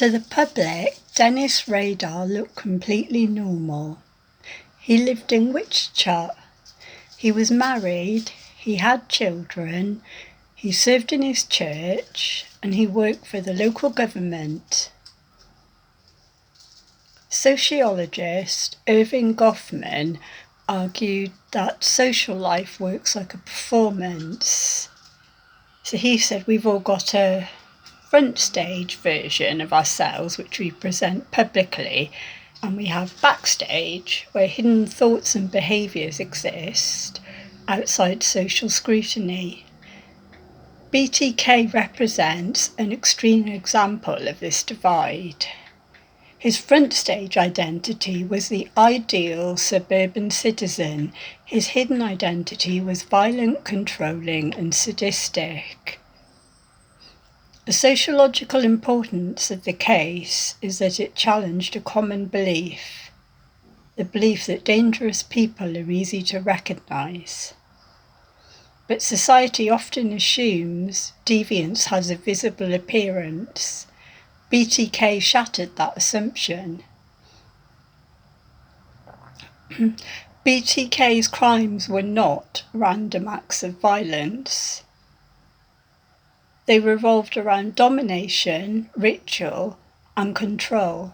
To the public, Dennis Radar looked completely normal. He lived in Wichita. He was married, he had children, he served in his church, and he worked for the local government. Sociologist Irving Goffman argued that social life works like a performance. So he said we've all got a front stage version of ourselves which we present publicly, and we have backstage where hidden thoughts and behaviours exist outside social scrutiny. BTK represents an extreme example of this divide. His front stage identity was the ideal suburban citizen. His hidden identity was violent, controlling and sadistic. The sociological importance of the case is that it challenged a common belief, the belief that dangerous people are easy to recognise. But society often assumes deviance has a visible appearance. BTK shattered that assumption. BTK's crimes were not random acts of violence. They revolved around domination, ritual, and control.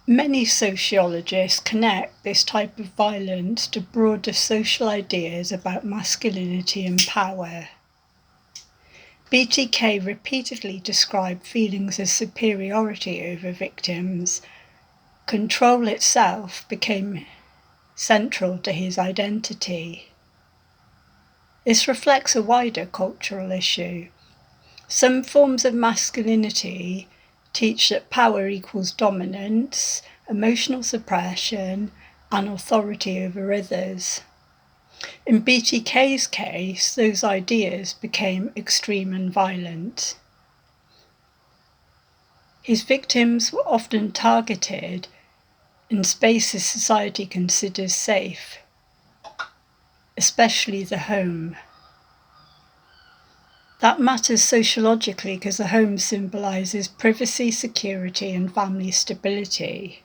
Many sociologists connect this type of violence to broader social ideas about masculinity and power. BTK repeatedly described feelings of superiority over victims. Control itself became central to his identity. This reflects a wider cultural issue. Some forms of masculinity teach that power equals dominance, emotional suppression, and authority over others. In BTK's case, those ideas became extreme and violent. His victims were often targeted in spaces society considers safe, especially the home. That matters sociologically because the home symbolises privacy, security and family stability.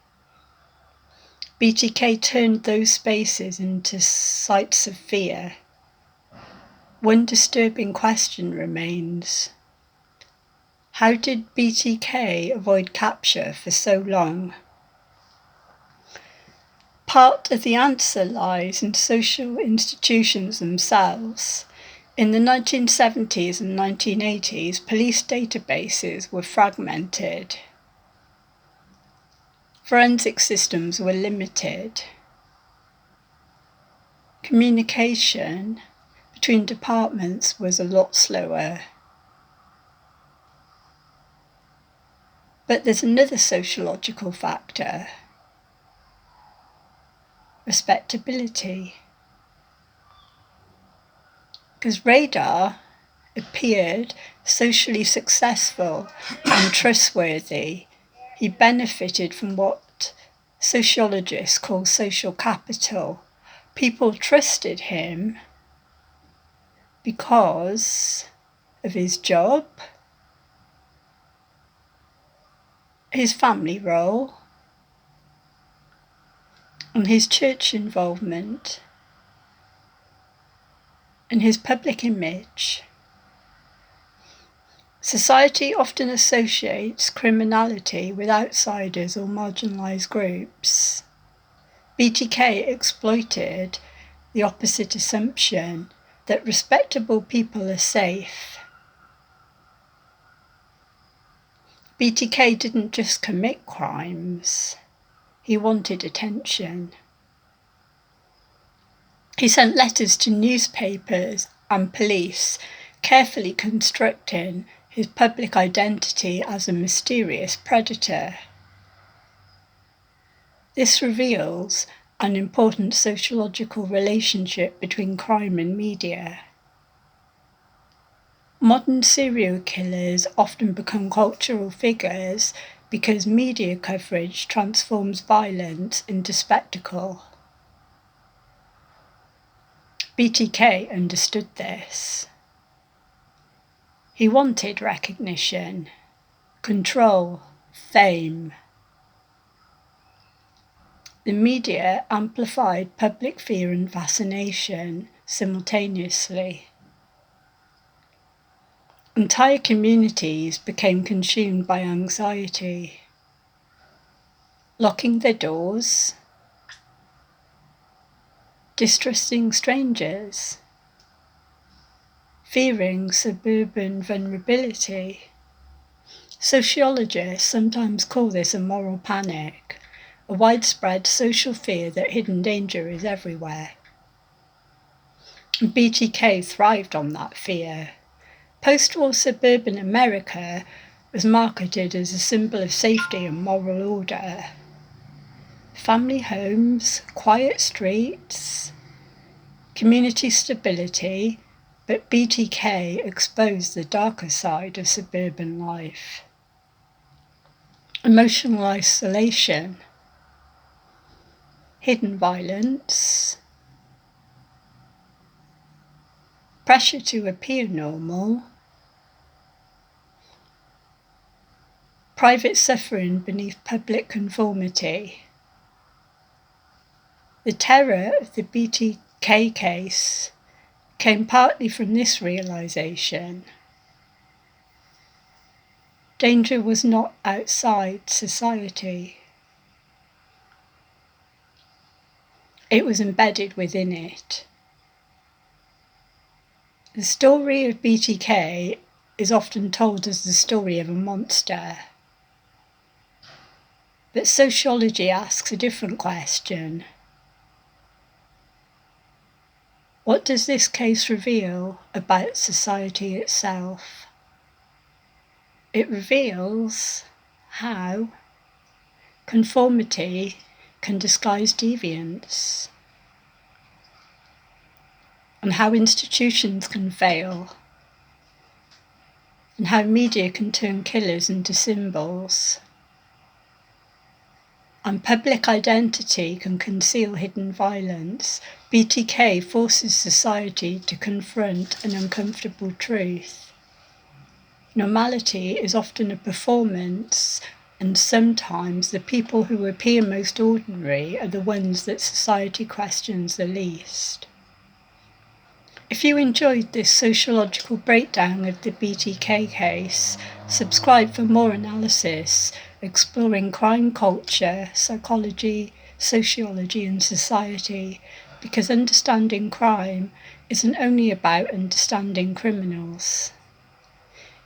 BTK turned those spaces into sites of fear. One disturbing question remains. How did BTK avoid capture for so long? Part of the answer lies in social institutions themselves. In the 1970s and 1980s, police databases were fragmented. Forensic systems were limited. Communication between departments was a lot slower. But there's another sociological factor: respectability. Because Radar appeared socially successful and trustworthy, he benefited from what sociologists call social capital. People trusted him because of his job, his family role, and his church involvement, and his public image. Society often associates criminality with outsiders or marginalised groups. BTK exploited the opposite assumption that respectable people are safe. BTK didn't just commit crimes, he wanted attention. He sent letters to newspapers and police, carefully constructing his public identity as a mysterious predator. This reveals an important sociological relationship between crime and media. Modern serial killers often become cultural figures because media coverage transforms violence into spectacle. BTK understood this. He wanted recognition, control, fame. The media amplified public fear and fascination simultaneously. Entire communities became consumed by anxiety, locking their doors, distrusting strangers, fearing suburban vulnerability. Sociologists sometimes call this a moral panic, a widespread social fear that hidden danger is everywhere. BTK thrived on that fear. Post-war suburban America was marketed as a symbol of safety and moral order. Family homes, quiet streets, community stability, but BTK exposed the darker side of suburban life. Emotional isolation, hidden violence, pressure to appear normal, private suffering beneath public conformity. The terror of the BTK case came partly from this realization. Danger was not outside society. It was embedded within it. The story of BTK is often told as the story of a monster. But sociology asks a different question. What does this case reveal about society itself? It reveals how conformity can disguise deviance, and how institutions can fail, and how media can turn killers into symbols, and public identity can conceal hidden violence. BTK forces society to confront an uncomfortable truth. Normality is often a performance, and sometimes the people who appear most ordinary are the ones that society questions the least. If you enjoyed this sociological breakdown of the BTK case, subscribe for more analysis exploring crime culture, psychology, sociology and society, because understanding crime isn't only about understanding criminals.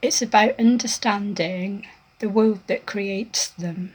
It's about understanding the world that creates them.